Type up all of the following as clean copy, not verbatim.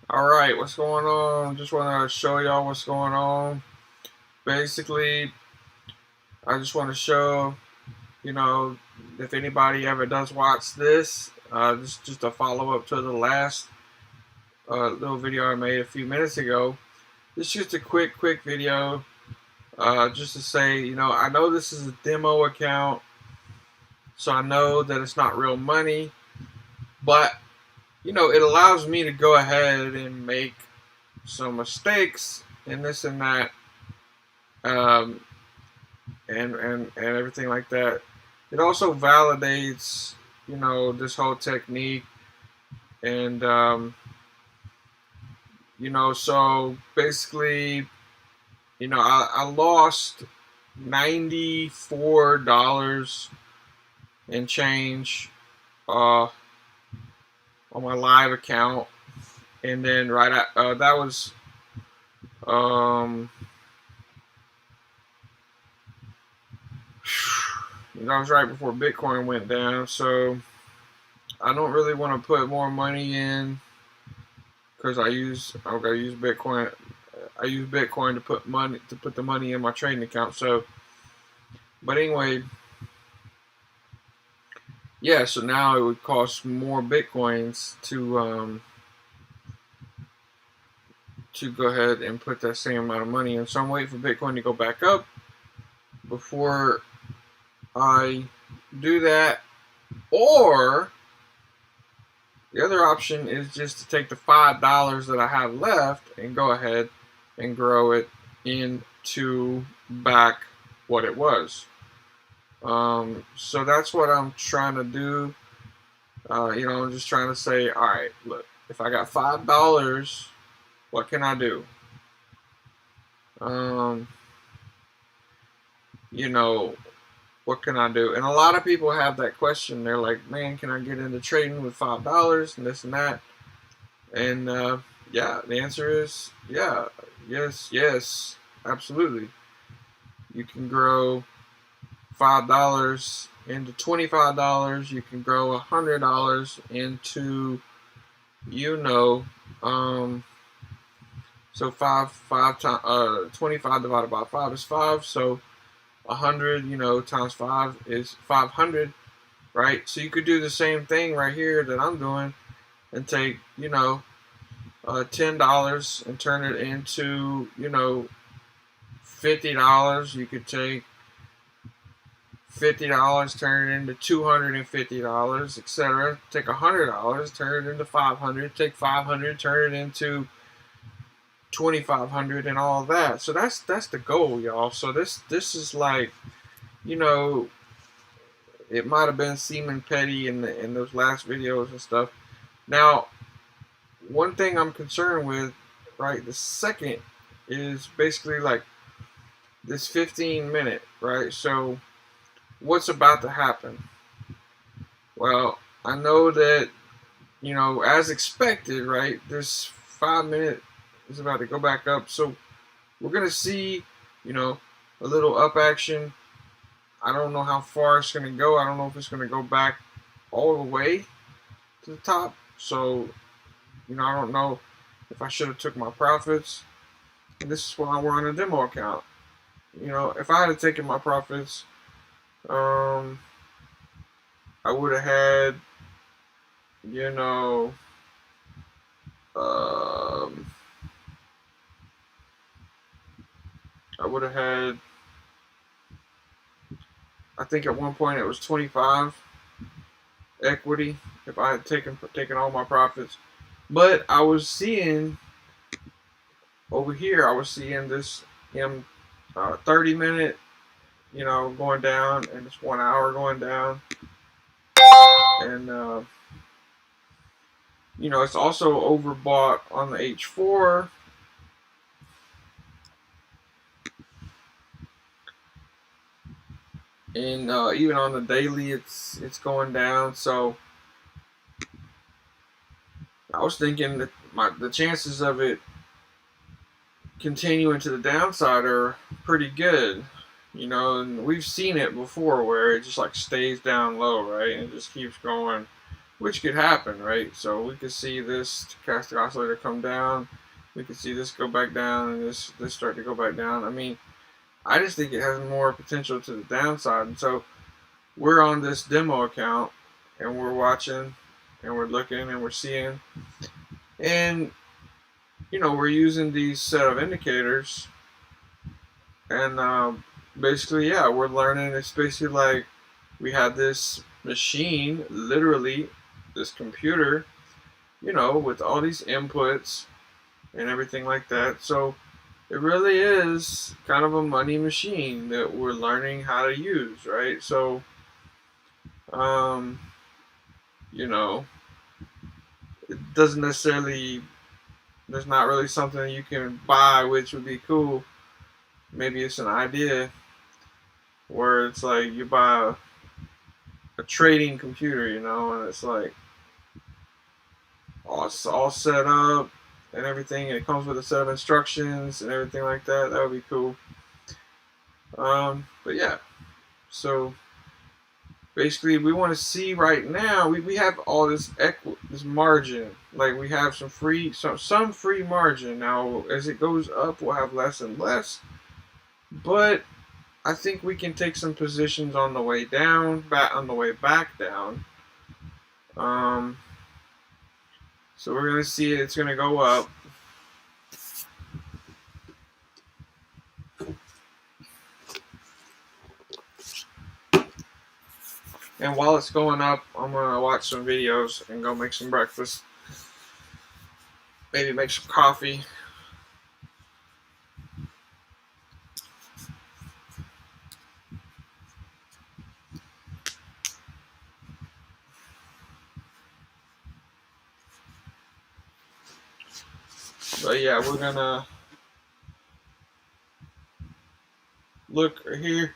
Alright, what's going on? Just want to show y'all what's going on. Basically, I just want to show, if anybody ever does watch this, this is just a follow-up to the last little video I made a few minutes ago. It's just a quick video, just to say, I know this is a demo account, so I know that it's not real money, but, it allows me to go ahead and make some mistakes and this and that, um, and everything like that. It also validates, this whole technique, and so basically, I lost $94 and change on my live account, and then that was that was right before Bitcoin went down, so I don't really want to put more money in because I use Bitcoin. I use Bitcoin to put the money in my trading account. So, but anyway, yeah. So now it would cost more Bitcoins to go ahead and put that same amount of money in. So I'm waiting for Bitcoin to go back up before I do that. Or the other option is just to take the $5 that I have left and go ahead and grow it into back what it was. So that's what I'm trying to do. I'm just trying to say, all right, look, if I got $5, what can I do? What can I do? And a lot of people have that question. They're like, man, can I get into trading with $5 and this and that? And yeah, the answer is yeah, yes, absolutely. You can grow $5 into $25. You can grow $100 into, so five times 25 divided by 5 is 5. So 100, times 5 is 500, right? So you could do the same thing right here that I'm doing and take, $10 and turn it into, $50. You could take $50, turn it into $250, etc. Take $100, turn it into $500. Take $500, turn it into $2,500, and all of that. So that's the goal, y'all. So this is like, it might have been seeming petty in those last videos and stuff. Now, one thing I'm concerned with, right, the second, is basically like this 15-minute, right? So what's about to happen? Well, I know that, as expected, right, this 5-minute is about to go back up. So we're going to see, a little up action. I don't know how far it's going to go. I don't know if it's going to go back all the way to the top. So, I don't know if I should have took my profits. And this is why we're on a demo account. If I had taken my profits, I would have had, I think at one point it was 25 equity if I had taken all my profits. But I was seeing over here, I was seeing this 30-minute, going down, and this 1 hour going down, and it's also overbought on the H4. And even on the daily, it's going down. So I was thinking that the chances of it continuing to the downside are pretty good. And we've seen it before where it just like stays down low, right, and it just keeps going which could happen, right? So we could see this stochastic oscillator come down, we could see this go back down, and this start to go back down. I mean, I just think it has more potential to the downside. And so we're on this demo account, and we're watching, and we're looking, and we're seeing, and we're using these set of indicators, and basically, yeah, we're learning. It's basically like we had this machine, literally this computer, with all these inputs and everything like that. So it really is kind of a money machine that we're learning how to use, right? So, um, it doesn't necessarily, there's not really something that you can buy, which would be cool. Maybe it's an idea where it's like you buy a trading computer, and it's like all set up and everything, and it comes with a set of instructions and everything like that. That would be cool. But yeah, so basically we want to see right now, we have all this this margin, like we have some free margin. Now as it goes up, we'll have less and less, but I think we can take some positions on the way down, on the way back down. So we're going to see it's going to go up. And while it's going up, I'm going to watch some videos and go make some breakfast. Maybe make some coffee. But yeah, we're going to look right here.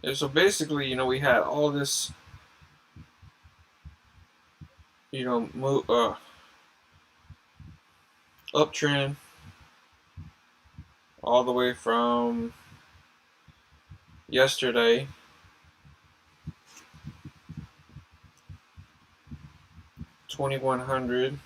And so basically, we had all this, uptrend all the way from yesterday, 2100,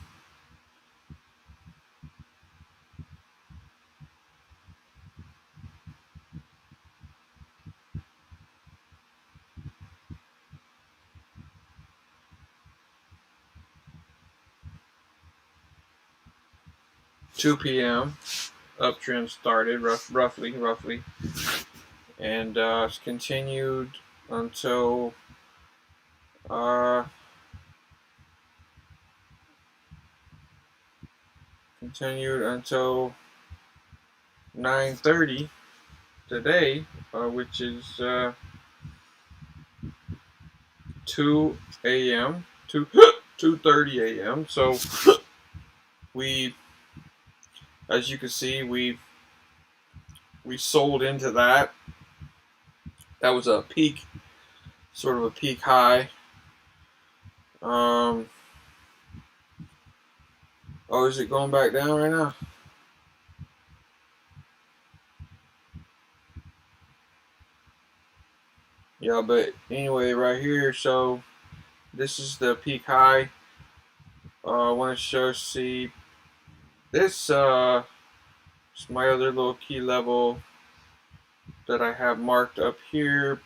p.m. uptrend started roughly, and it's continued until 9:30 today, which is 2 a.m. 2:30 a.m. So as you can see, we sold into that. That was a peak, sort of a peak high. Oh, is it going back down right now? Yeah, but anyway, right here, so this is the peak high. I want to see this. It's my other little key level that I have marked up here.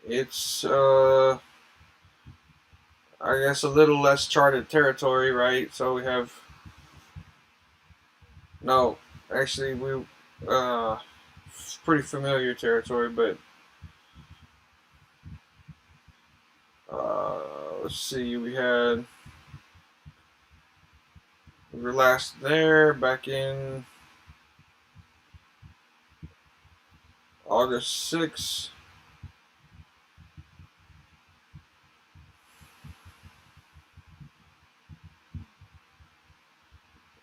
It's I guess a little less charted territory, right? So we have actually it's pretty familiar territory, but let's see, we were last there back in August 6th.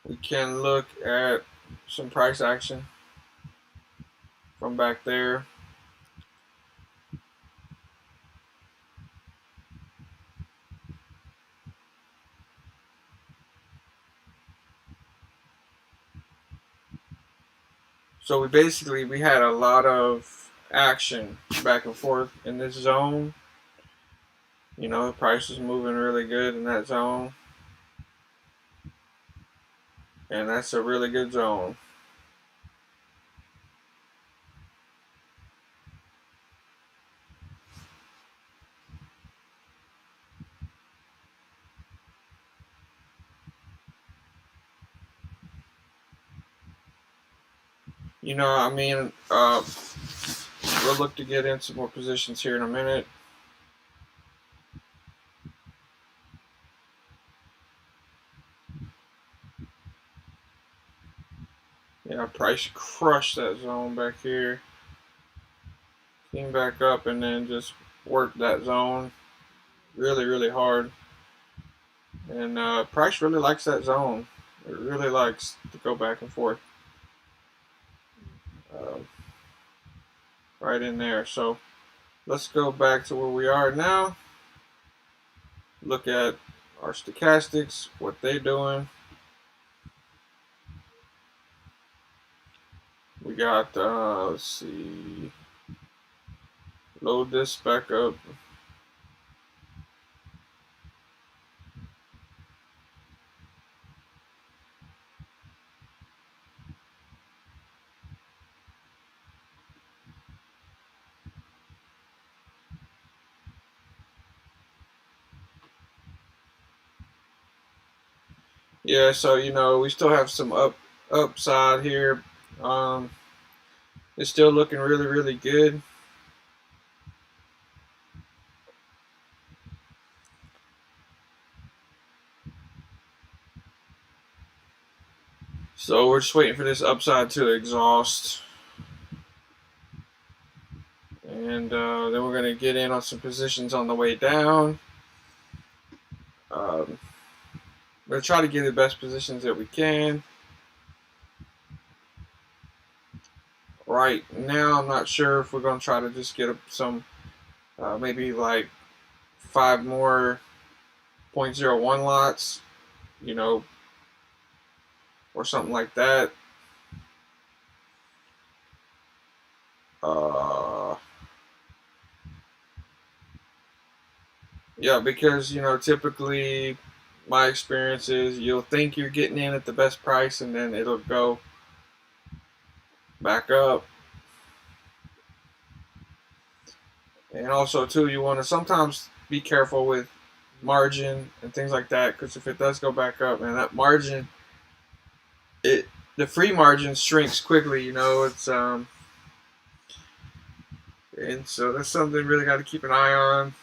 We can look at some price action from back there. So we had a lot of action back and forth in this zone. You know, the price is moving really good in that zone. And that's a really good zone. You know, I mean, we'll look to get in some more positions here in a minute. Yeah, price crushed that zone back here. Came back up and then just worked that zone really, really hard. And price really likes that zone. It really likes to go back and forth. Right in there. So let's go back to where we are now. Look at our stochastics, what they're doing. We got, let's see, load this back up. Yeah, so you know we still have some upside here. It's still looking really, really good. So we're just waiting for this upside to exhaust. And then we're going to get in on some positions on the way down. We're going to try to get the best positions that we can. Right now, I'm not sure if we're going to try to just get some, maybe like 5 more 0.01 lots, you know, or something like that. Yeah, because you know, typically my experience is you'll think you're getting in at the best price and then it'll go back up. And also too, you want to sometimes be careful with margin and things like that, because if it does go back up, man, that margin, the free margin shrinks quickly, you know. It's and so that's something really got to keep an eye on.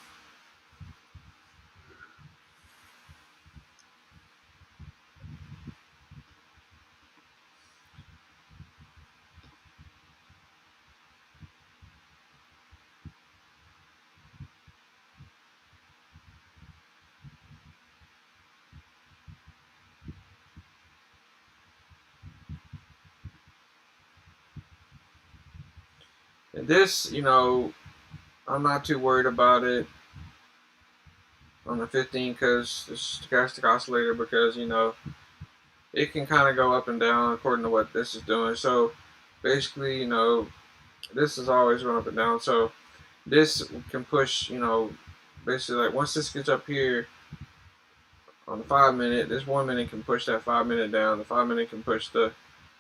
And this, you know, I'm not too worried about it on the 15 because the stochastic oscillator, because you know it can kind of go up and down according to what this is doing. So basically, you know, this is always going up and down. So this can push, you know, basically like once this gets up here on the 5 minute, this 1 minute can push that 5 minute down. The 5 minute can push the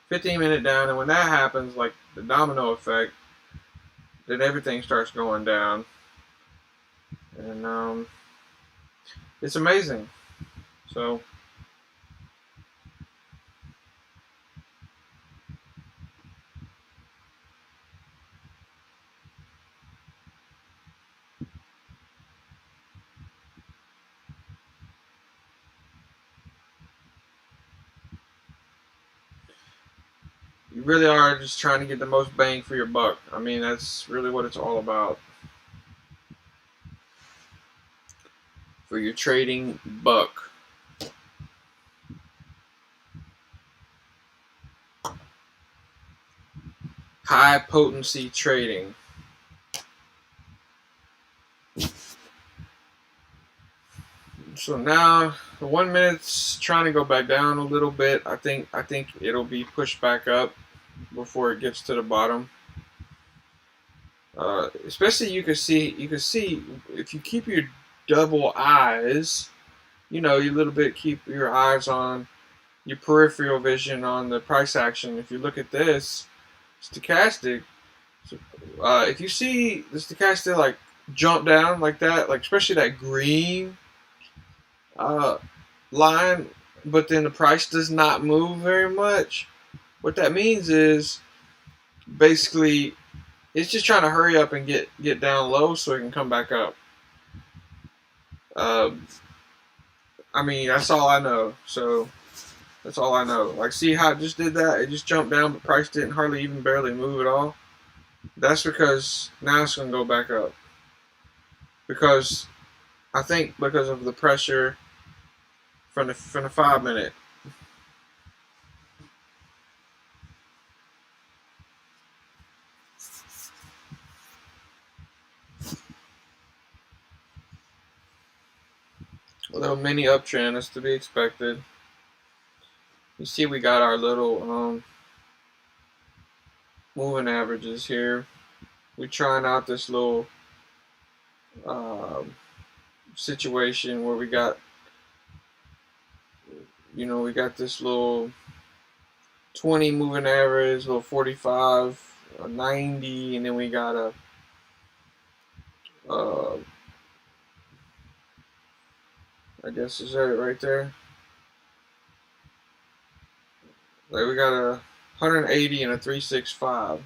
15 minute down. And when that happens, like the domino effect, then everything starts going down. And it's amazing. So you really are just trying to get the most bang for your buck. I mean, that's really what it's all about. For your trading buck. High potency trading. So now the 1 minute's trying to go back down a little bit. I think it'll be pushed back up before it gets to the bottom. Especially you can see if you keep your double eyes, you know, you little bit keep your eyes on your peripheral vision on the price action. If you look at this stochastic, if you see the stochastic like jump down like that, like especially that green line, but then the price does not move very much. What that means is basically it's just trying to hurry up and get down low so it can come back up. I mean, that's all I know. So that's all I know. Like, see how it just did that? It just jumped down, but price didn't hardly even barely move at all. That's because now it's going to go back up. Because I think because of the pressure from the 5 minute. A little mini uptrend is to be expected. You see, we got our little moving averages here. We're trying out this little situation where we got, you know, we got this little 20 moving average, little 45, 90, and then we got a I guess is that it right there. Like we got a 180 and a 365.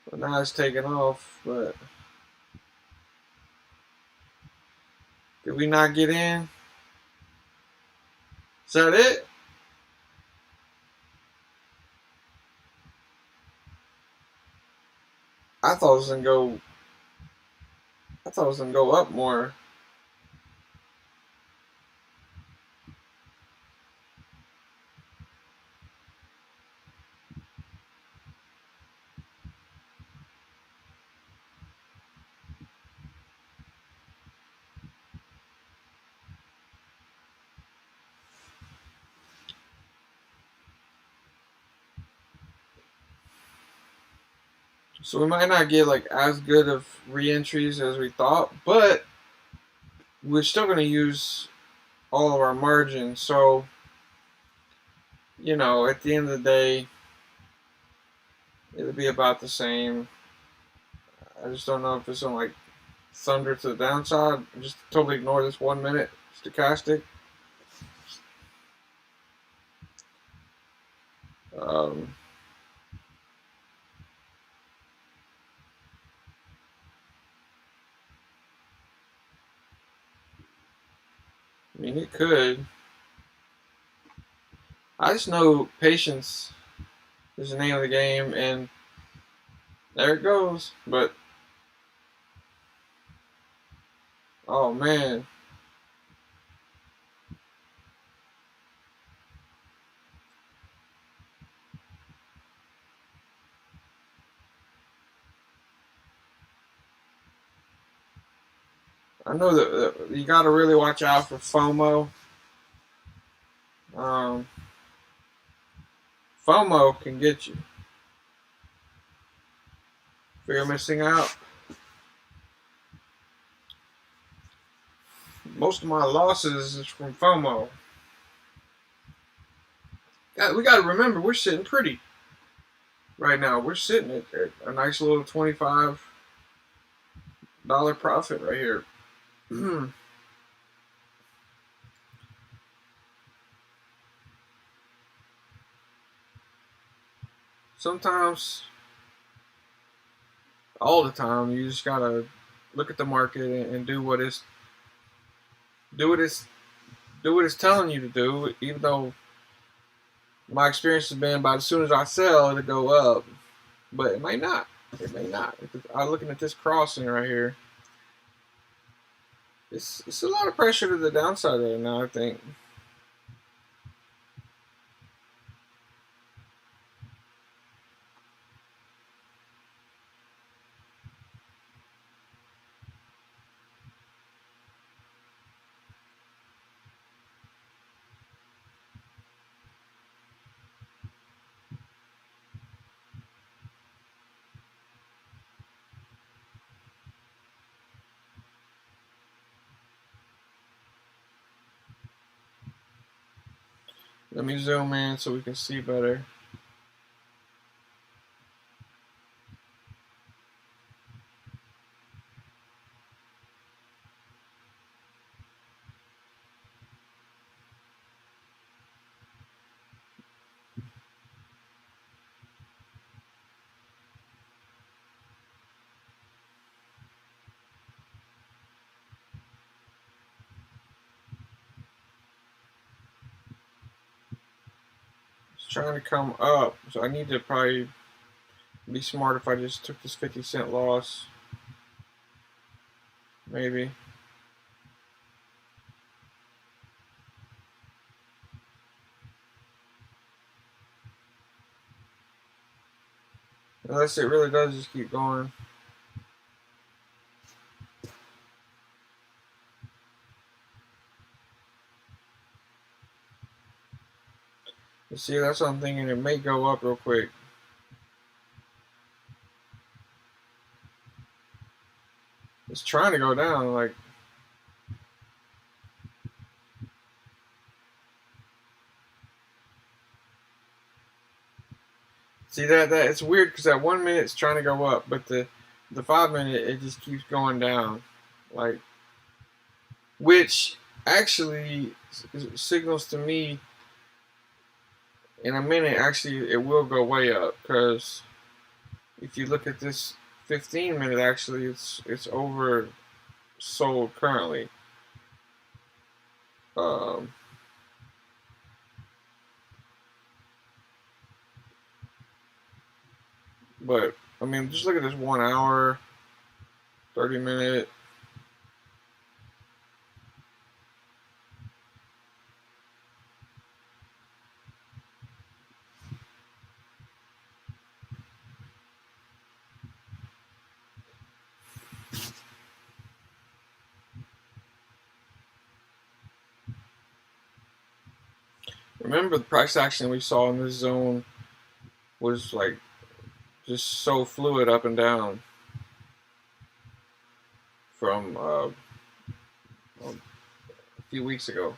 But now it's taking off, but did we not get in? Is that it? I thought it was gonna go. I thought it was gonna go up more. So we might not get like as good of re-entries as we thought, but we're still gonna use all of our margins. So, you know, at the end of the day, it'll be about the same. I just don't know if it's gonna like thunder to the downside. Just totally ignore this 1 minute stochastic. I mean, it could. I just know patience is the name of the game, and there it goes. But oh man, I know that you got to really watch out for FOMO. FOMO can get you. Fear of missing out. Most of my losses is from FOMO. We got to remember, we're sitting pretty right now. We're sitting at a nice little $25 profit right here. Sometimes, all the time, you just gotta look at the market and do what it's do what it's telling you to do, even though my experience has been about as soon as I sell, it'll go up. But it might not. It may not. I'm looking at this crossing right here. It's a lot of pressure to the downside right now, I think. Let me zoom in so we can see better. It's trying to come up, so I need to probably be smart if I just took this 50-cent loss. Maybe. Unless it really does just keep going. You see, that's what I'm thinking. It may go up real quick. It's trying to go down, like. See that it's weird because at 1 minute it's trying to go up, but the 5 minute it just keeps going down, like, which actually signals to me in a minute actually it will go way up, because if you look at this 15 minute, actually it's oversold currently. But I mean, just look at this 1 hour, 30 minute. Remember, the price action we saw in this zone was like just so fluid up and down from a few weeks ago,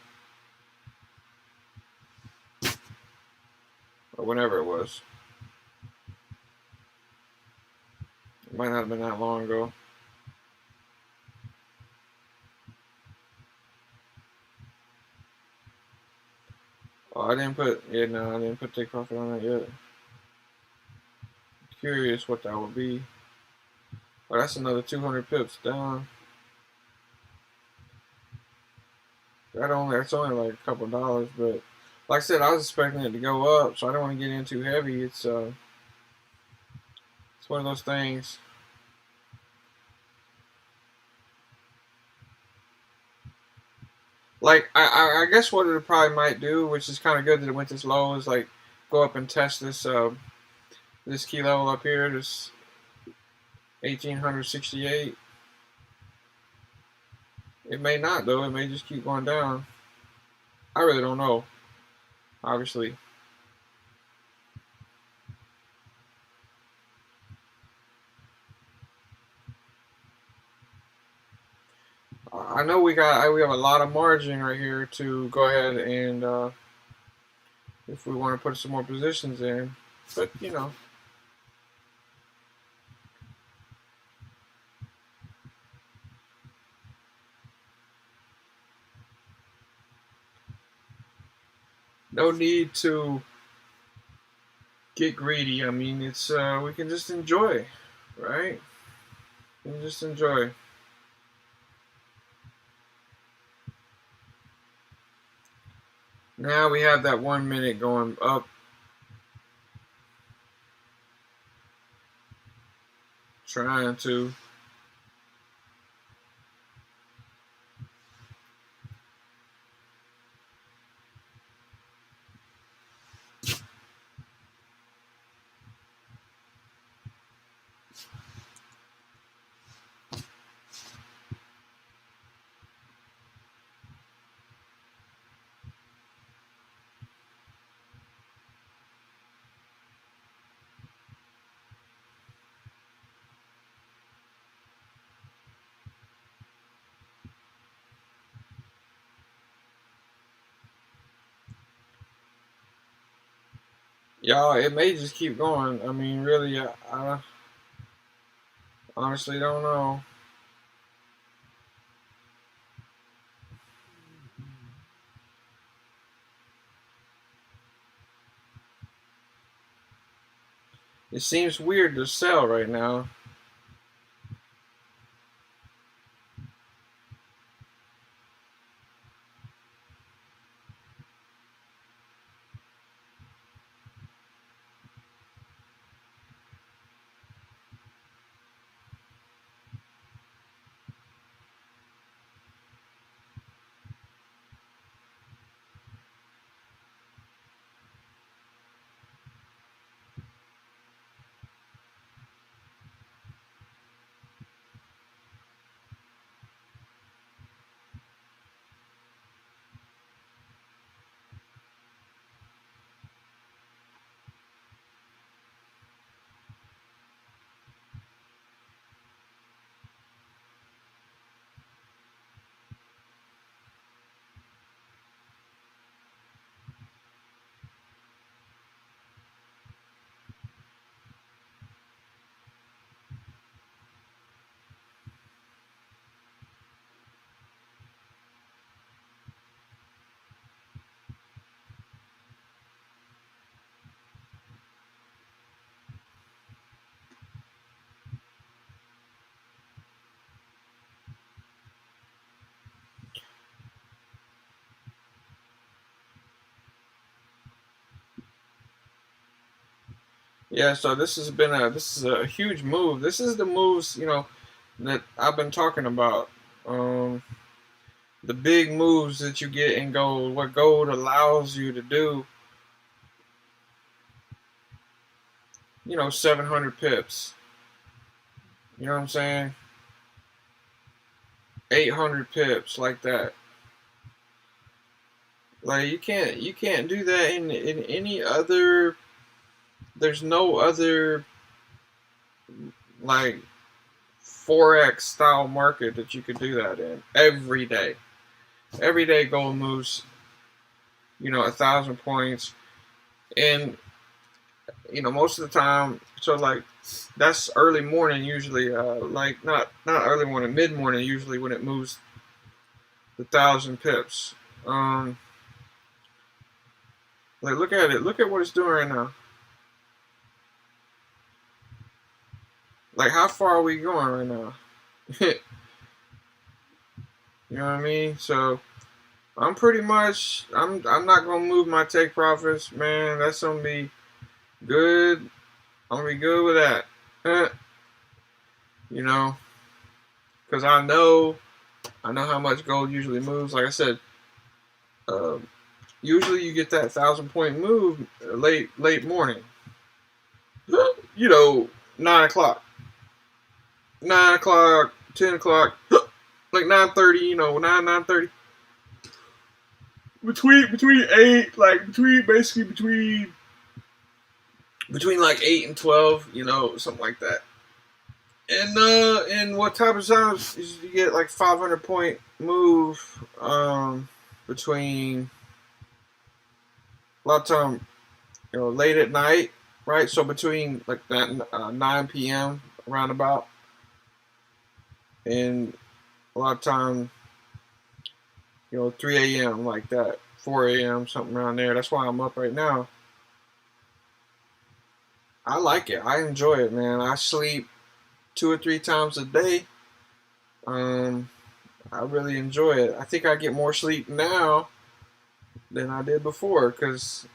or whenever it was. It might not have been that long ago. Oh, I didn't put take profit on that yet. I'm curious what that would be. Oh, that's another 200 pips down. That's only like a couple dollars, but like I said, I was expecting it to go up, so I don't want to get in too heavy. It's one of those things. Like I guess what it probably might do, which is kind of good that it went this low, is like go up and test this this key level up here, this 1868. It may not though. It may just keep going down. I really don't know. Obviously. I know we have a lot of margin right here to go ahead and if we want to put some more positions in, but you know. No need to get greedy. I mean, it's we can just enjoy, right? We can just enjoy. Now we have that 1 minute going up. Trying to. Y'all, it may just keep going. I mean, really, I honestly don't know. It seems weird to sell right now. Yeah, so this is a huge move. This is the moves, that I've been talking about. Um, the big moves that you get in gold, what gold allows you to do, 700 pips. You know what I'm saying? 800 pips like that. Like you can't do that in any other. There's no other like Forex style market that you could do that in every day. Every day gold moves, 1,000 points, and most of the time. So like that's early morning usually. Like not early morning, mid morning usually when it moves the 1,000 pips. Like look at it. Look at what it's doing right now. Like how far are we going right now? You know what I mean? So I'm not gonna move my take profits, man. That's gonna be good. I'm gonna be good with that. you know, because I know how much gold usually moves. Like I said, uh, usually you get that 1,000 point move late morning. 9 o'clock, 9 o'clock, 10 o'clock, like 9:30. 9:30. Between eight, like between like 8 and 12, something like that. And what type of times is you get like 500 point move between a lot of time late at night, right? So between like that 9 p.m. around about, and a lot of time 3 a.m. like that, 4 a.m. something around there. That's why I'm up right now. I like it. I enjoy it, man. I sleep 2 or 3 times a day. I really enjoy it. I think I get more sleep now than I did before, because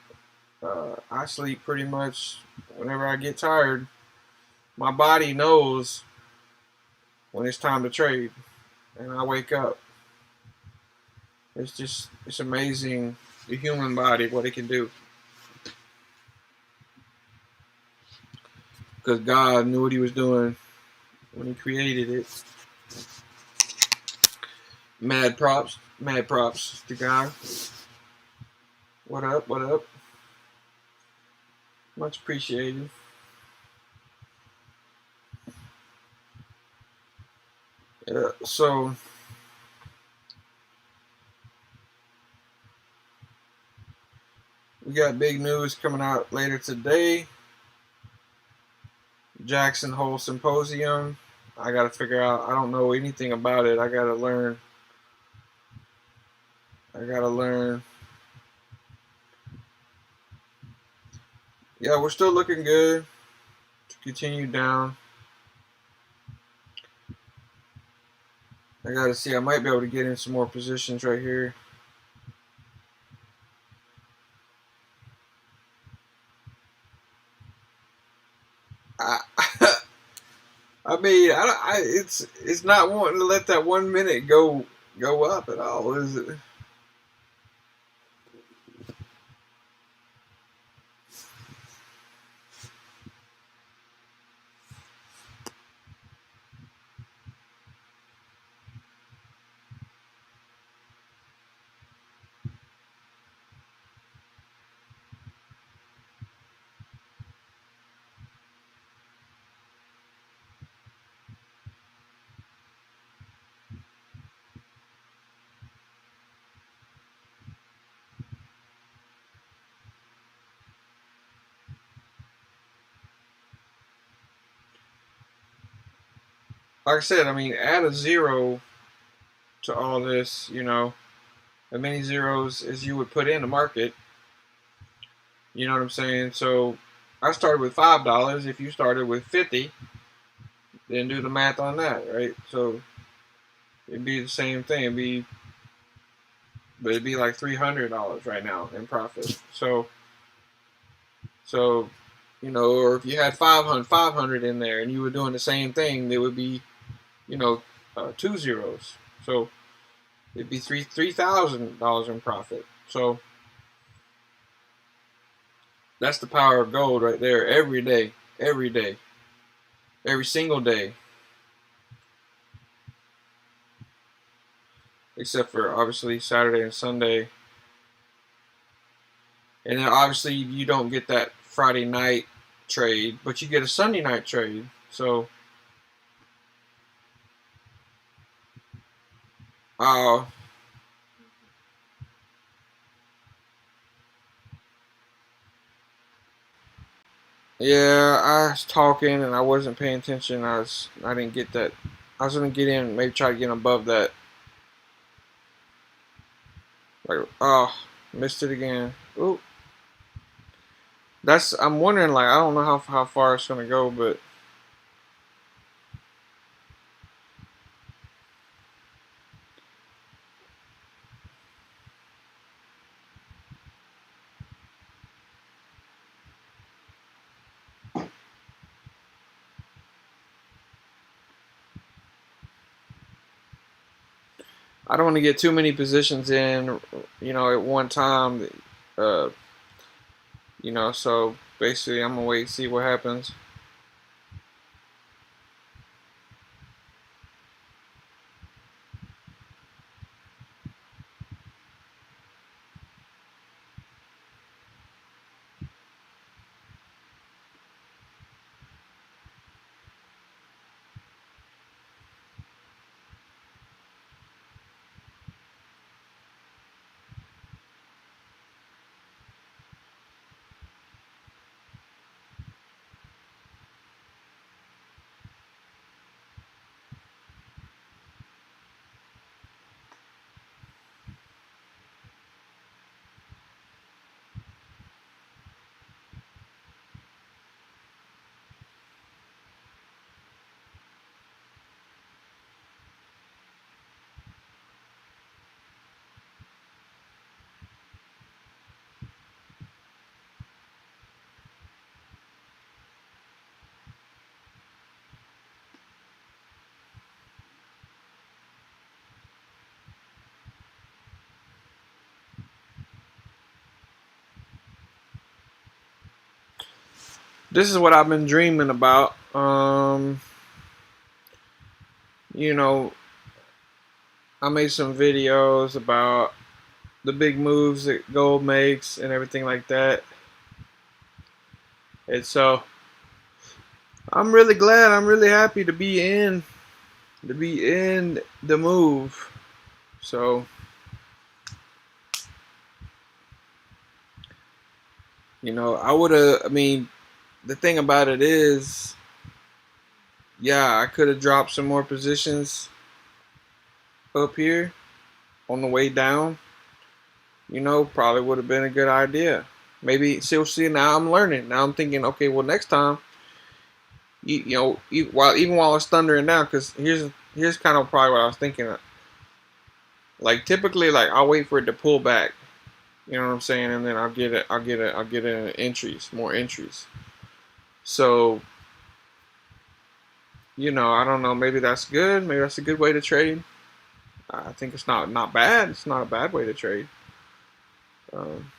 I sleep pretty much whenever I get tired. My body knows when it's time to trade, and I wake up. It's amazing, the human body, what it can do, because God knew what He was doing when He created it. Mad props to God. What up? What up? Much appreciated. So we got big news coming out later today. Jackson Hole Symposium. I got to figure out. I don't know anything about it. I got to learn. Yeah, we're still looking good. Continue down. I got to see. I might be able to get in some more positions right here. I, I mean, it's not wanting to let that 1 minute go up at all, is it? Like I said, I mean, add a zero to all this. As many zeros as you would put in the market. You know what I'm saying? So I started with $5. If you started with 50, then do the math on that, right? So it'd be the same thing. It'd be like $300 right now in profit. So or if you had 500 in there and you were doing the same thing, it would be, 2 zeros. So it'd be $3,000 in profit. So that's the power of gold right there. Every day, every single day, except for obviously Saturday and Sunday. And then obviously you don't get that Friday night trade, but you get a Sunday night trade. So, uh, yeah, I was talking and I wasn't paying attention. I didn't get that. I was gonna get in, maybe try to get above that. Like, oh, missed it again. Ooh, I'm wondering. Like, I don't know how far it's gonna go, but I don't want to get too many positions in, at one time. Uh, so basically, I'm gonna wait and see what happens. this is what I've been dreaming about. You know, I made some videos about the big moves that gold makes and everything like that. And so I'm really glad, I'm really happy to be in the move. So, you know, I mean, the thing about it is, yeah, I could have dropped some more positions up here on the way down. You know, probably would have been a good idea. Maybe, see, now I'm learning. Now I'm thinking, okay, well, next time, you know, even while it's thundering down, because here's kind of probably what I was thinking. Like typically, like I'll wait for it to pull back. You know what I'm saying, and then I'll get in entries, more entries. So, you know, I don't know. Maybe that's good. Maybe that's a good way to trade. I think it's not bad. It's not a bad way to trade. Um,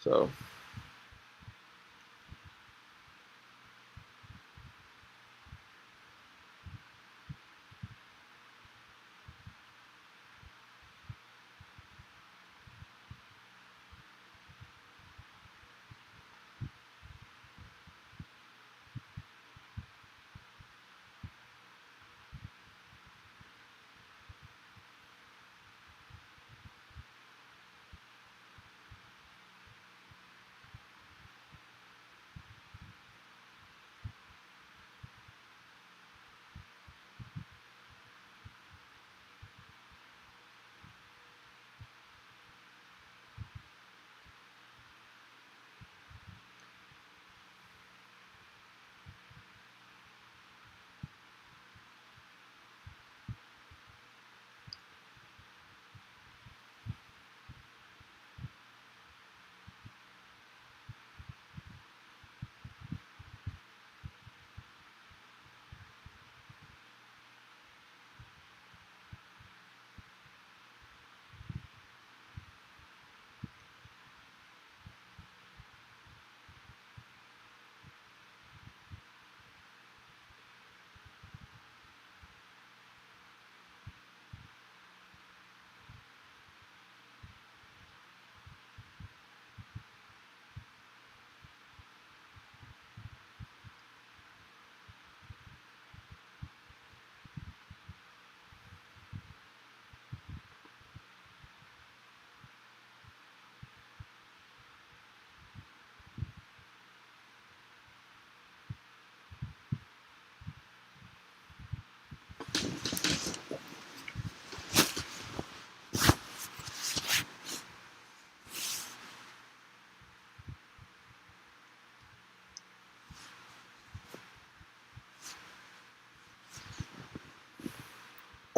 so.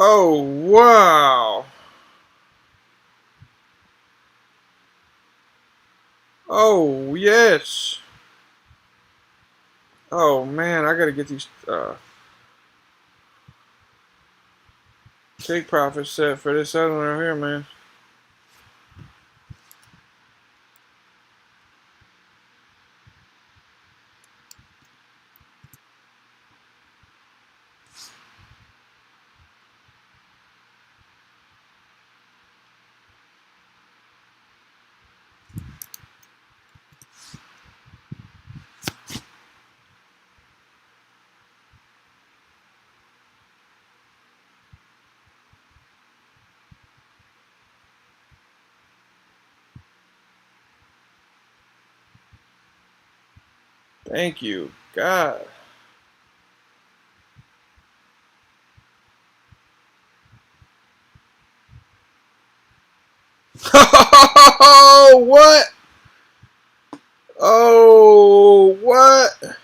Oh wow! Oh yes! Oh man, I gotta get these take profit set for this other one right here, man. Thank you, God. Oh what? Oh what?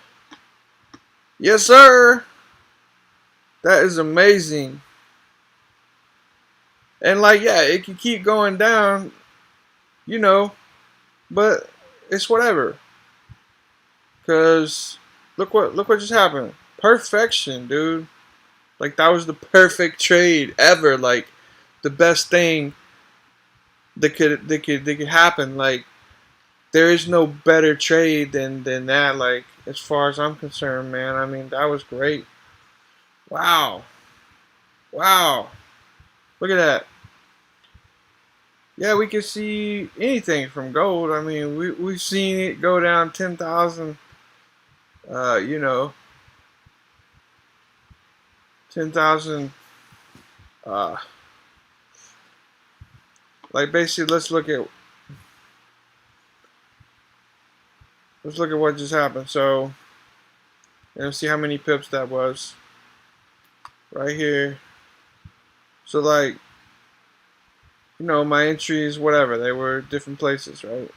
Yes, sir. That is amazing. And like, yeah, it can keep going down, you know, but it's whatever. Cause look what just happened. Perfection, dude. Like that was the perfect trade ever. Like the best thing that could happen. Like there is no better trade than that. Like, as far as I'm concerned, man. I mean, that was great. Wow, wow. Look at that. Yeah, we can see anything from gold. I mean, we've seen it go down 10,000. You know, 10,000. Uh, like basically, let's look at what just happened. So, and see how many pips that was right here. So like, you know, my entries, whatever, they were different places, right?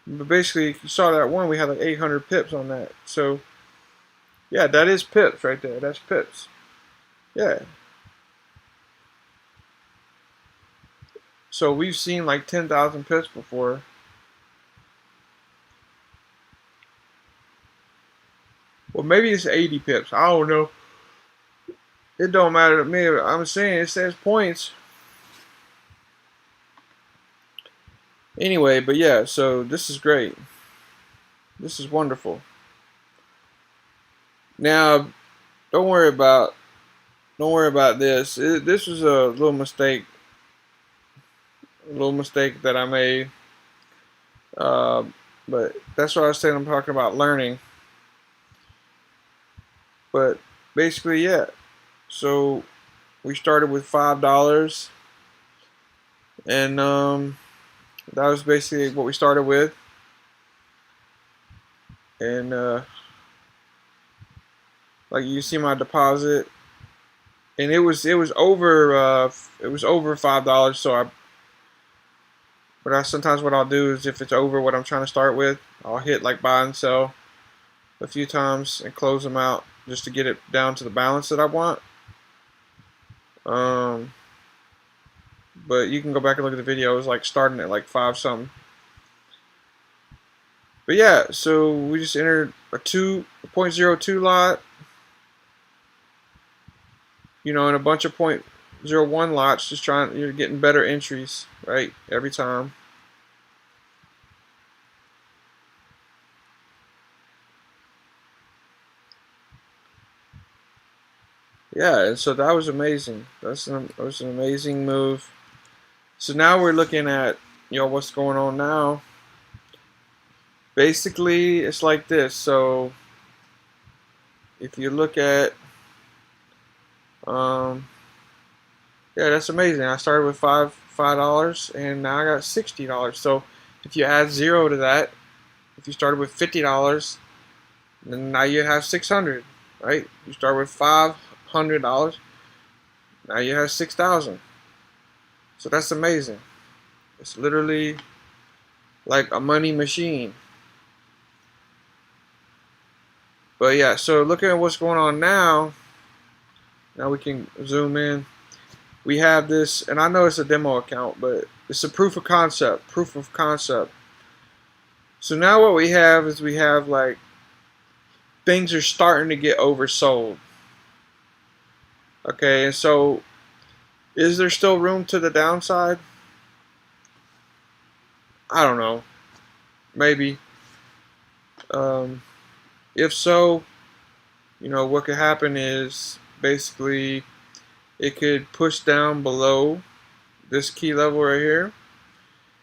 But basically, you saw that one, we had like 800 pips on that. So, yeah, that is pips right there. That's pips. Yeah. So we've seen like 10,000 pips before. Well, maybe it's 80 pips. I don't know. It don't matter to me. I'm saying it says points. Anyway, but yeah, so this is great. This is wonderful. Now, don't worry about this. This was a little mistake that I made. But that's what I was saying. I'm talking about learning. But basically, yeah. So we started with $5, and that was basically what we started with. And like you see my deposit, and it was over $5. So sometimes what I'll do is if it's over what I'm trying to start with, I'll hit like buy and sell a few times and close them out just to get it down to the balance that I want. But you can go back and look at the videos, like starting at like 5 something. But yeah, so we just entered a 2.02 lot, you know, and a bunch of 0.01 lots, just trying, you're getting better entries, right, every time. Yeah, and so that was amazing. That was an amazing move. So now we're looking at, you know, what's going on now. Basically, it's like this. So if you look at, yeah, that's amazing. I started with $5, and now I got $60. So if you add 0 to that, if you started with $50, then now you have 600, right? You start with $500, now you have 6,000. So that's amazing. It's literally like a money machine. But yeah, so looking at what's going on now, now we can zoom in. We have this, and I know it's a demo account, but it's a proof of concept. So now what we have is we have like things are starting to get oversold. Okay, and so is there still room to the downside? I don't know. Maybe. If so, you know, what could happen is basically it could push down below this key level right here.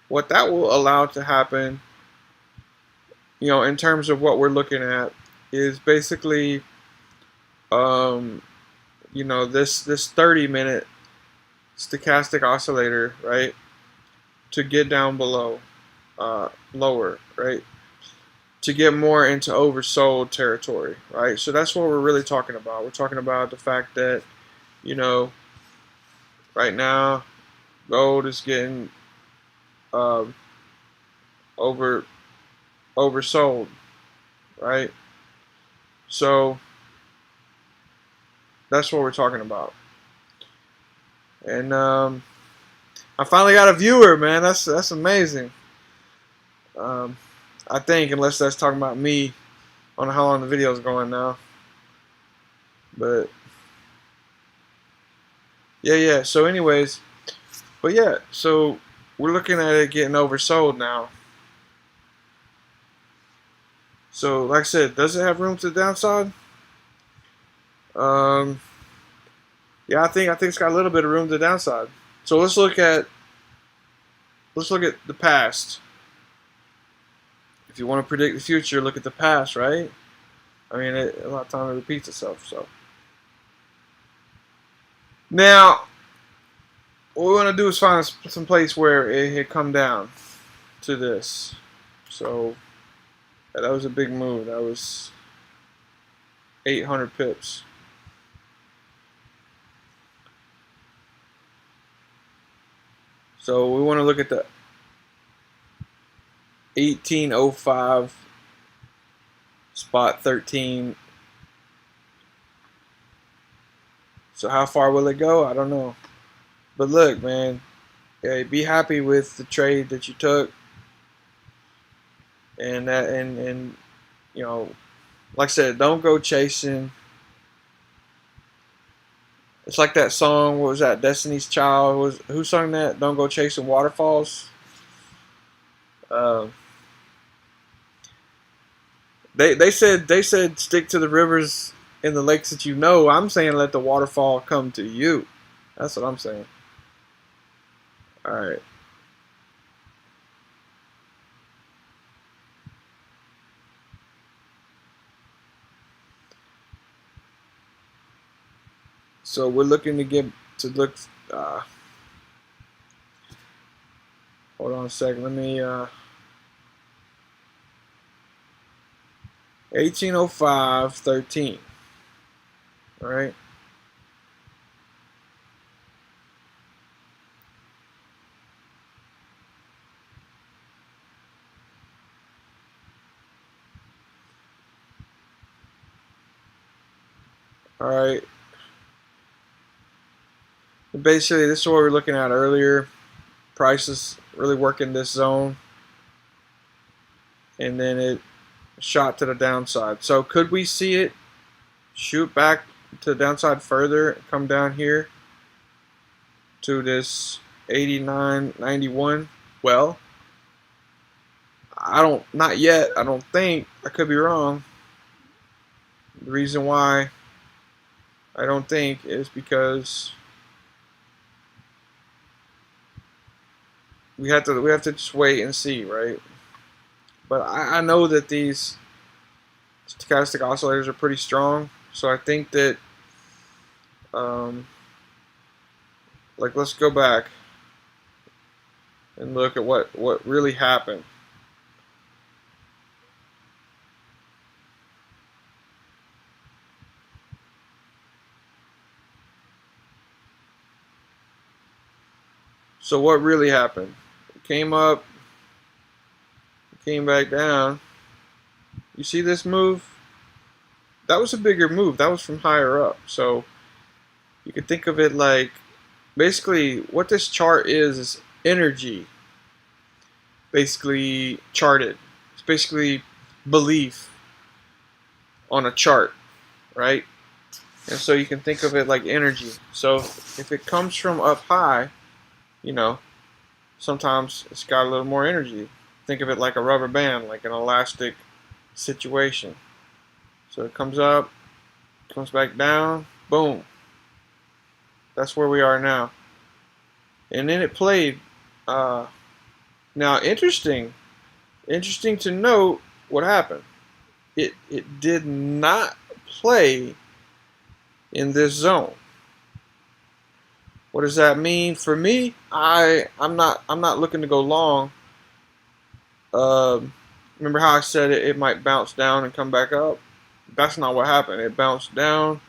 What that will allow to happen, you know, in terms of what we're looking at, is basically, you know, this 30-minute stochastic oscillator, right, to get down below, lower, right, to get more into oversold territory, right? So that's what we're really talking about. We're talking about the fact that, you know, right now gold is getting oversold, right? So that's what we're talking about. And I finally got a viewer, man. That's amazing. I think, unless that's talking about me. I don't know how long the video is going now. But yeah. So anyways, but yeah. So we're looking at it getting oversold now. So, like I said, does it have room to the downside? Yeah, I think it's got a little bit of room to the downside. So let's look at the past. If you want to predict the future, look at the past, right? I mean, a lot of time it repeats itself. So now, what we want to do is find some place where it had come down to this. So that was a big move. That was 800 pips. So we want to look at the 1805 spot 13. So how far will it go? I don't know. But look, man, yeah, be happy with the trade that you took, and you know, like I said, don't go chasing. It's like that song. What was that? Destiny's Child. Who sung that? Don't go chasing waterfalls. They said stick to the rivers and the lakes that you know. I'm saying let the waterfall come to you. That's what I'm saying. All right. So we're looking to look. Hold on a second. Let me. 1805 13. All right. All right. Basically, this is what we were looking at earlier. Prices really working this zone, and then it shot to the downside. So could we see it shoot back to the downside further, come down here to this 89.91? Well, not yet. I don't think. I could be wrong. The reason why I don't think is because we have to just wait and see, right? But I know that these stochastic oscillators are pretty strong, so I think that like, let's go back and look at what really happened. So what really happened? It came up, it came back down. You see this move? That was a bigger move. That was from higher up. So you could think of it like, basically what this chart is energy basically charted. It's basically belief on a chart, right? And so you can think of it like energy. So if it comes from up high, you know, sometimes it's got a little more energy. Think of it like a rubber band, like an elastic situation. So it comes up, comes back down, boom. That's where we are now. And then it played. Now, interesting to note what happened. It did not play in this zone. What does that mean for me? I'm not looking to go long. Remember how I said it might bounce down and come back up? That's not what happened. It bounced down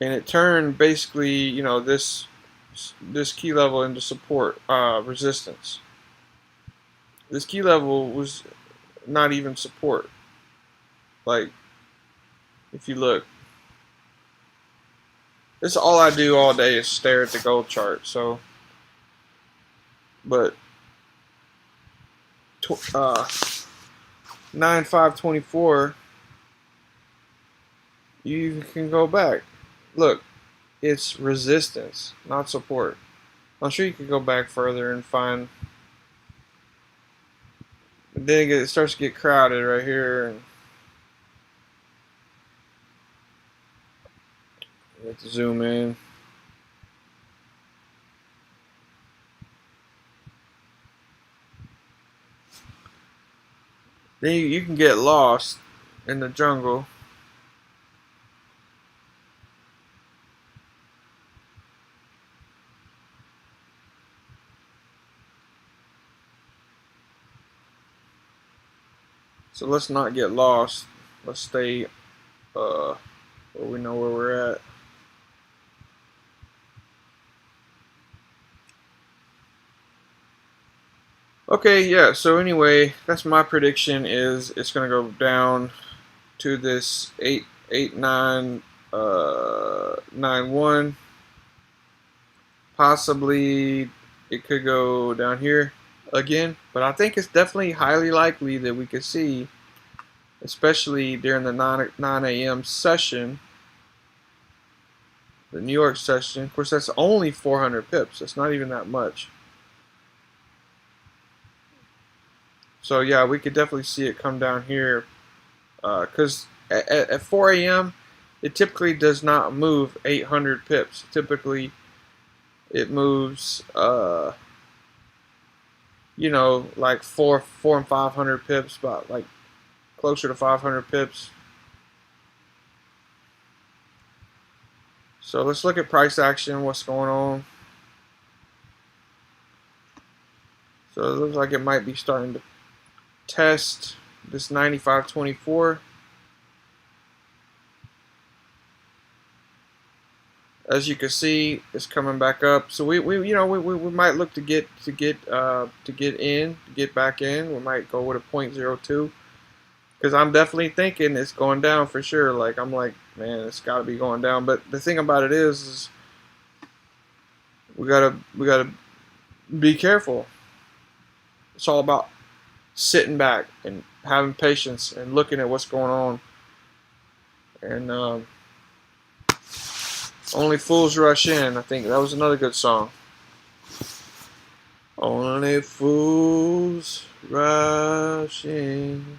and it turned basically, you know, this key level into support, resistance. This key level was not even support. Like, if you look, this is all I do all day is stare at the gold chart. So, but 9/5/24, you can go back. Look, it's resistance, not support. I'm sure you could go back further and find. Then it starts to get crowded right here. And you have to zoom in. Then you can get lost in the jungle. So let's not get lost. Let's stay where we know where we're at. Okay, yeah, so anyway, that's my prediction is it's gonna go down to this 88991. Possibly it could go down here again, but I think it's definitely highly likely that we could see, especially during the 9 a.m. session, the New York session. Of course, that's only 400 pips. It's not even that much. So yeah, we could definitely see it come down here, because at 4 a.m. it typically does not move 800 pips. Typically, it moves, you know, like 4 and 500 pips, about like closer to 500 pips. So let's look at price action. What's going on? So it looks like it might be starting to test this 95.24. As you can see, it's coming back up. So we might look to get back in. We might go with a 0.02, because I'm definitely thinking it's going down for sure. Like I'm like, man, it's got to be going down. But the thing about it is we gotta be careful. It's all about sitting back and having patience and looking at what's going on. And Only Fools Rush In. I think that was another good song. Only fools rush in,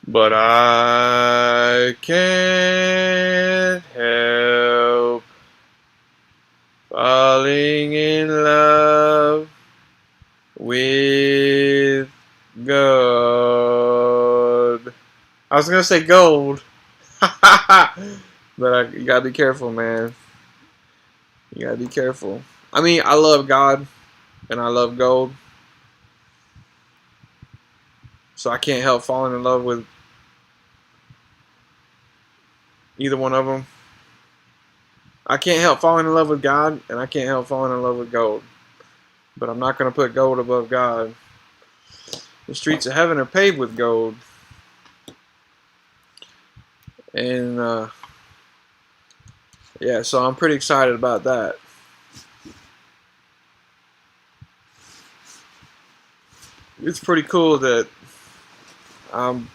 but I can't help falling in love with God. I was gonna say gold, but you gotta be careful, man. You gotta be careful. I mean, I love God and I love gold, so I can't help falling in love with either one of them. I can't help falling in love with God, and I can't help falling in love with gold. But I'm not gonna put gold above God. The streets of heaven are paved with gold, and yeah, so I'm pretty excited about that. It's pretty cool that I'm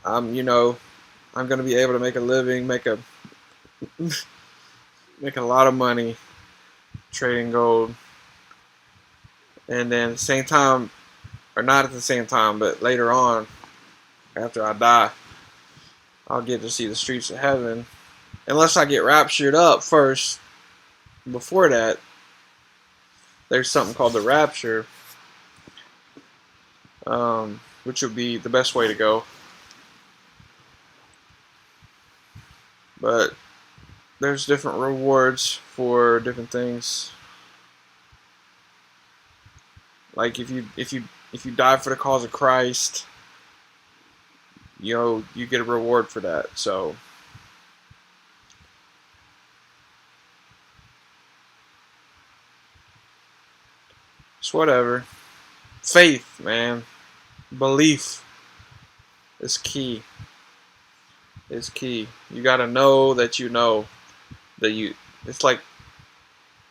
gonna be able to make a living, make a lot of money trading gold, and then at the same time, or not at the same time, but later on, after I die, I'll get to see the streets of heaven, unless I get raptured up first. Before that, there's something called the rapture, which would be the best way to go. But there's different rewards for different things. Like if you die for the cause of Christ, you get a reward for that. So it's whatever. Faith, man. Belief is key. Is key. You gotta know that you know that you. It's like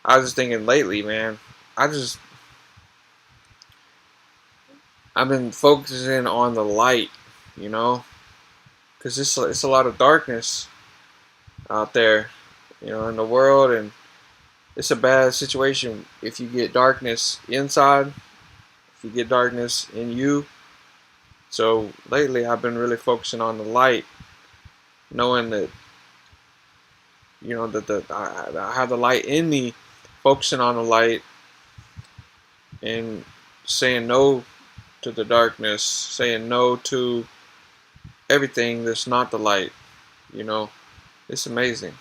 I was just thinking lately, man. I've been focusing on the light, because it's a lot of darkness out there, in the world, and it's a bad situation if you get darkness inside, if you get darkness in you. So lately I've been really focusing on the light, knowing that that I have the light in me, focusing on the light and saying no to the darkness, saying no to everything that's not the light. It's amazing.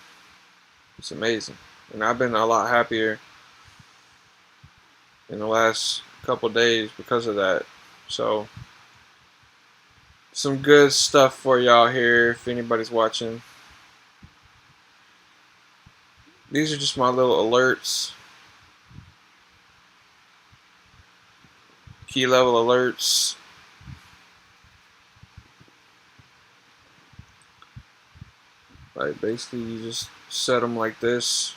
It's amazing. And I've been a lot happier in the last couple days because of that. So, some good stuff for y'all here if anybody's watching. These are just my little alerts. Key level alerts. Like basically you just set them like this.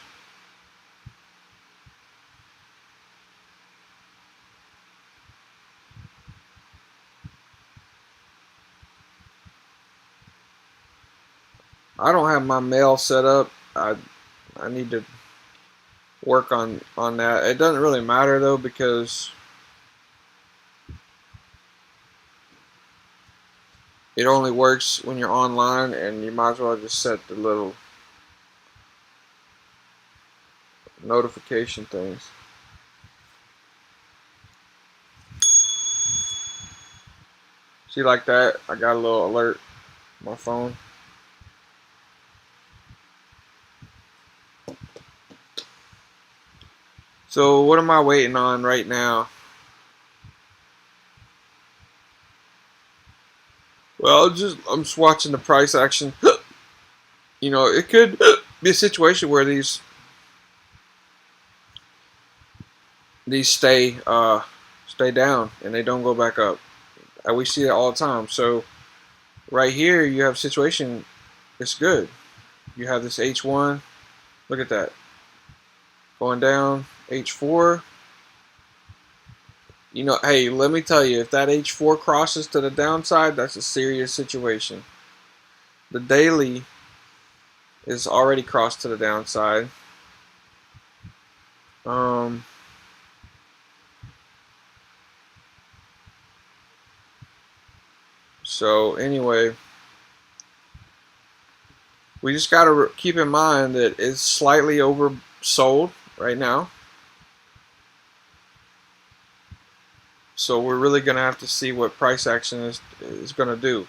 I don't have my mail set up. I need to work on that. It doesn't really matter though, because it only works when you're online, and you might as well just set the little notification things. See, like that, I got a little alert on my phone. So what am I waiting on right now? Well, I'm just watching the price action. It could be a situation where these stay down and they don't go back up. We see that all the time. So right here you have a situation. It's good. You have this H1. Look at that. Going down. H4. Hey, let me tell you, if that H4 crosses to the downside, that's a serious situation. The daily is already crossed to the downside. So anyway, we just got to keep in mind that it's slightly oversold right now. So we're really going to have to see what price action is going to do.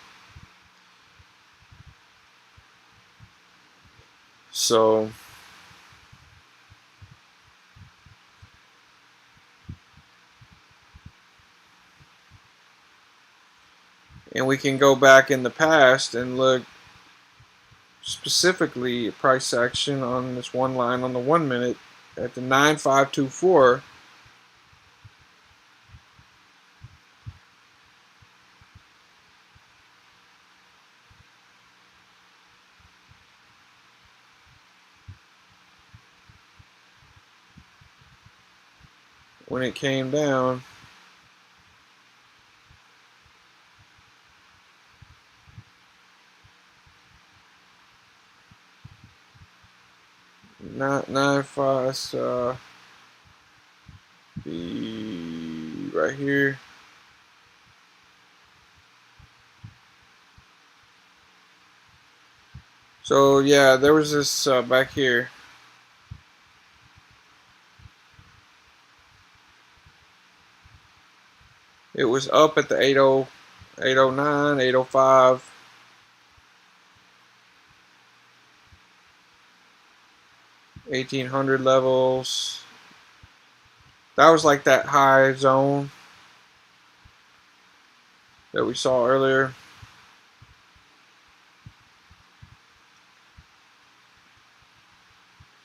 So and we can go back in the past and look specifically at price action on this one line on the 1 minute at the 9524. When it came down, not 95, be right here. So yeah, there was this back here. It was up at the 80, 809, 805. $1,800 levels. That was like that high zone that we saw earlier.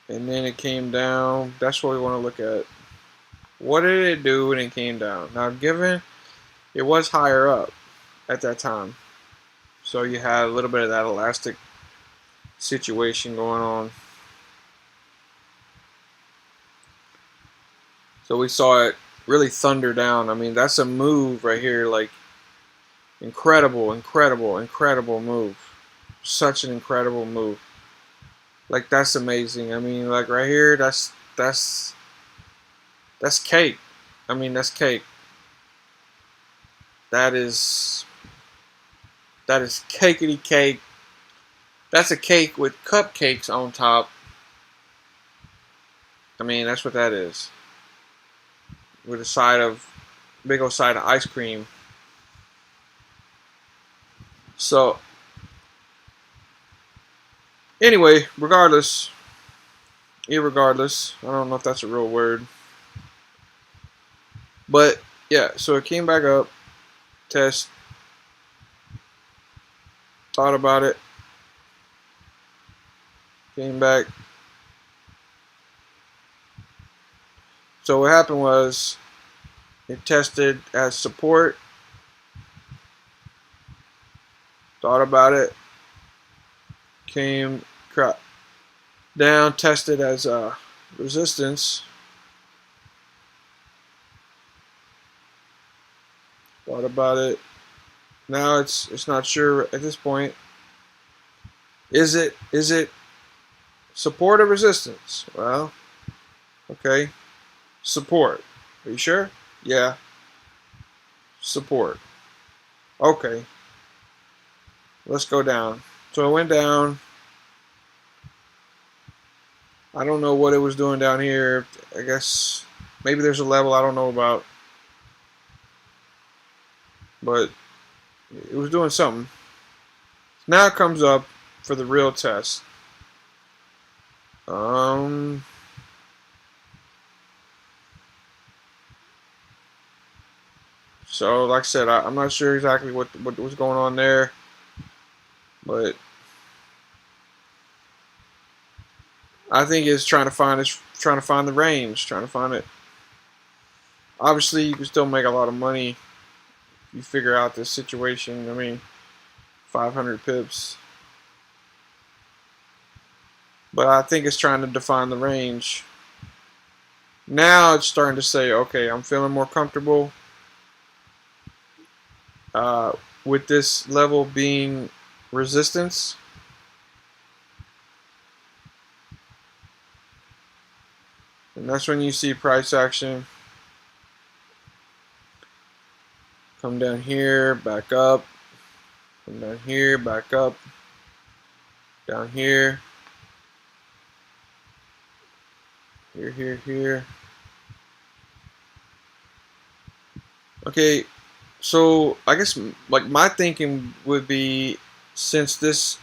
And then it came down. That's what we want to look at. What did it do when it came down? Now, given it was higher up at that time, so you had a little bit of that elastic situation going on. So we saw it really thunder down. I mean, that's a move right here, like incredible, incredible, incredible move. Such an incredible move. Like, that's amazing. I mean, like right here, that's cake. I mean, that's cake. That is cakety cake. That's a cake with cupcakes on top. I mean, that's what that is. With a side of big old side of ice cream. So anyway, irregardless, I don't know if that's a real word, but yeah. So it came back up, test, thought about it, came back. So what happened was it tested as support, thought about it, came down, tested as resistance, thought about it. Now it's not sure at this point. Is it support or resistance? Well, okay, support. Are you sure? Yeah, support. Okay, let's go down. So it went down. I don't know what it was doing down here. I guess maybe there's a level I don't know about, but it was doing something. Now it comes up for the real test. So like I said, I'm not sure exactly what was going on there, but I think it's trying to find the range, trying to find it. Obviously, you can still make a lot of money if you figure out this situation. I mean, 500 pips. But I think it's trying to define the range. Now it's starting to say, okay, I'm feeling more comfortable with this level being resistance. And that's when you see price action come down here, back up, come down here, back up, down here, here. Okay, so I guess like my thinking would be, since this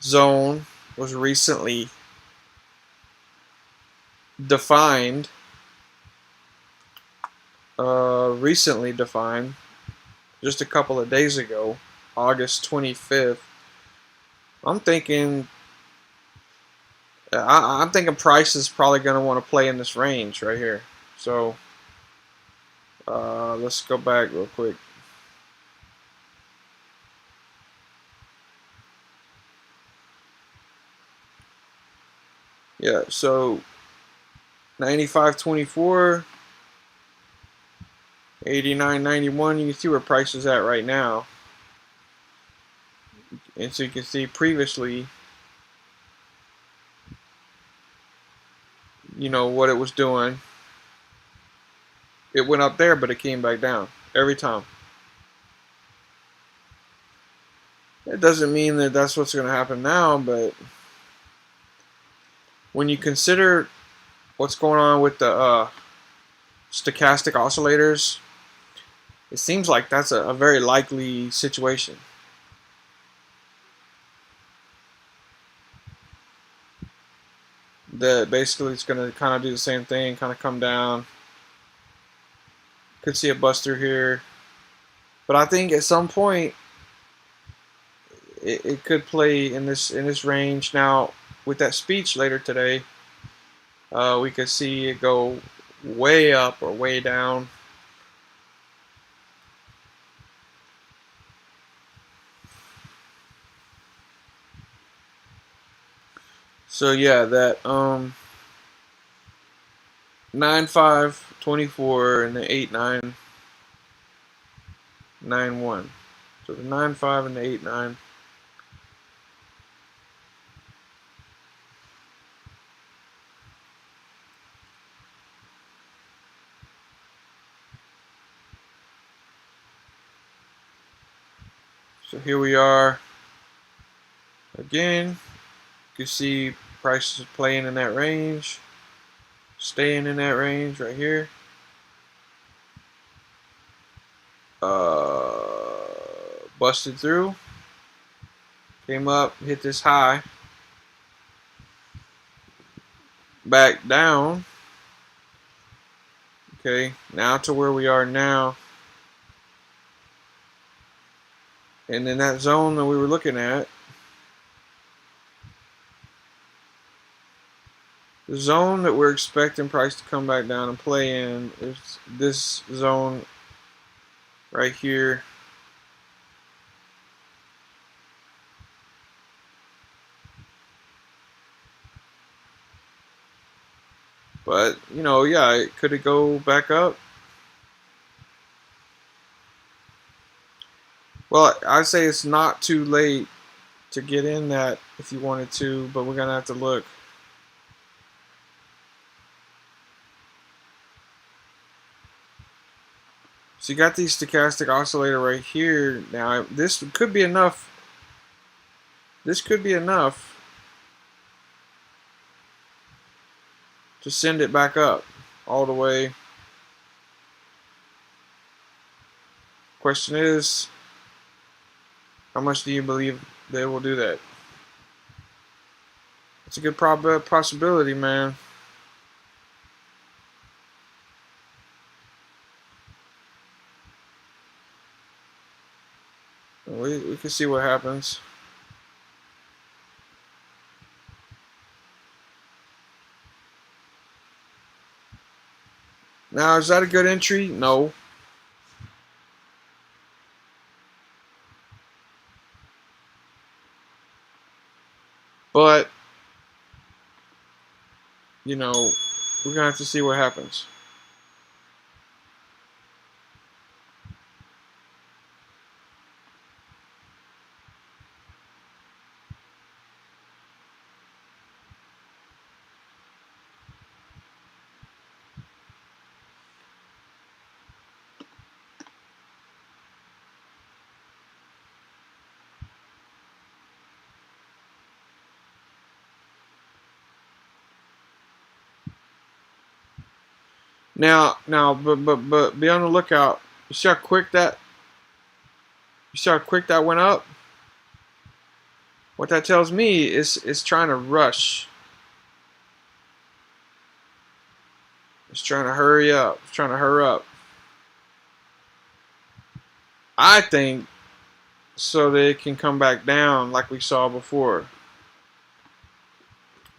zone was recently defined, just a couple of days ago, August 25th, I'm thinking price is probably going to want to play in this range right here. So let's go back real quick. Yeah, so 95.24, 89.91. You can see where price is at right now. And so you can see previously, you know, what it was doing. It went up there, but it came back down every time. It doesn't mean that that's what's going to happen now, but when you consider what's going on with the stochastic oscillators, it seems like that's a very likely situation. That basically it's going to kind of do the same thing, kind of come down. Could see a bust through here, but I think at some point it could play in this range. Now with that speech later today, we could see it go way up or way down. So yeah, that 9.5.24 and the 8.9.91. So the 9.5 and the 8.9. So here we are again. You can see prices playing in that range, staying in that range right here. Busted through, came up, hit this high, back down. Okay, now to where we are now. And in that zone that we were looking at, the zone that we're expecting price to come back down and play in is this zone right here. But, you know, yeah, could it go back up? Well, I'd say it's not too late to get in that if you wanted to, but we're going to have to look. So you got the stochastic oscillator right here. Now, this could be enough. This could be enough to send it back up all the way. Question is, how much do you believe they will do that? It's a good possibility, man. We can see what happens. Now, is that a good entry? No. But, you know, we're going to have to see what happens. Now, but be on the lookout. You see how quick that went up? What that tells me is it's trying to rush. It's trying to hurry up. It's trying to hurry up. I think so that it can come back down like we saw before.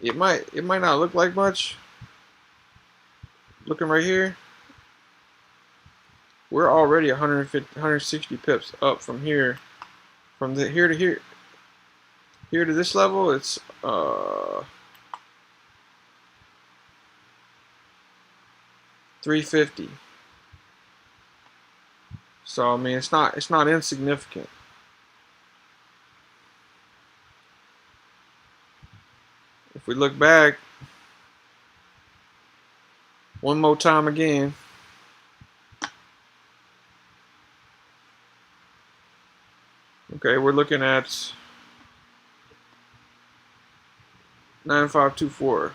It might not look like much. Looking right here, we're already 150, 160 pips up from here. From the here to here, here to this level, it's 350. So I mean, it's not insignificant. If we look back one more time again, okay, we're looking at 9524.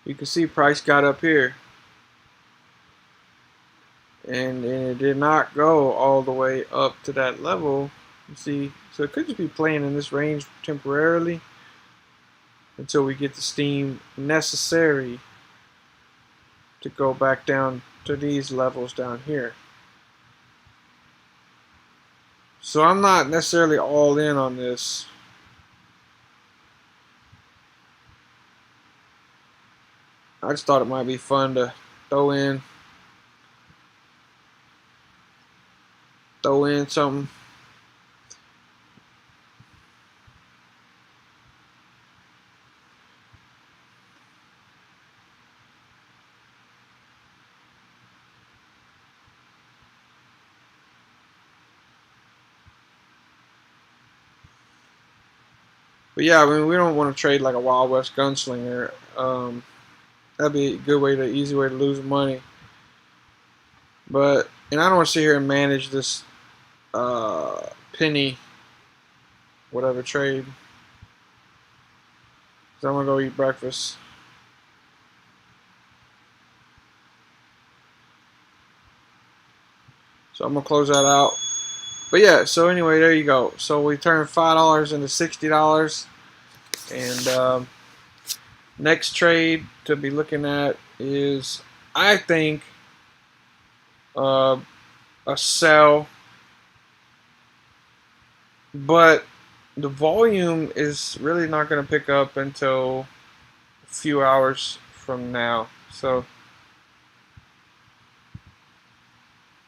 You can see price got up here, and it did not go all the way up to that level. You see, so it could just be playing in this range temporarily until we get the steam necessary to go back down to these levels down here. So I'm not necessarily all in on this. I just thought it might be fun to throw in something. But yeah, I mean, we don't want to trade like a Wild West gunslinger. That'd be a good way to, easy way to lose money. But, and I don't want to sit here and manage this penny, whatever trade. So I'm gonna go eat breakfast. So I'm gonna close that out. But yeah, so anyway, there you go. So we turned $5 into $60, and next trade to be looking at is, I think, a sell, but the volume is really not going to pick up until a few hours from now. So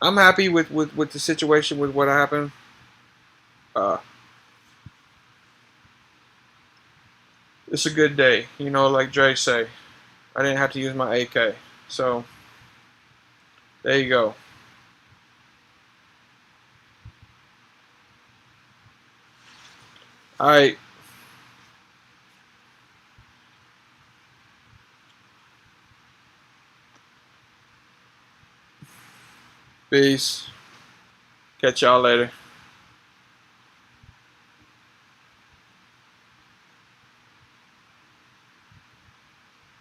I'm happy with the situation, with what happened. It's a good day, you know, like Dre say. I didn't have to use my AK. So there you go. All right. Peace. Catch y'all later.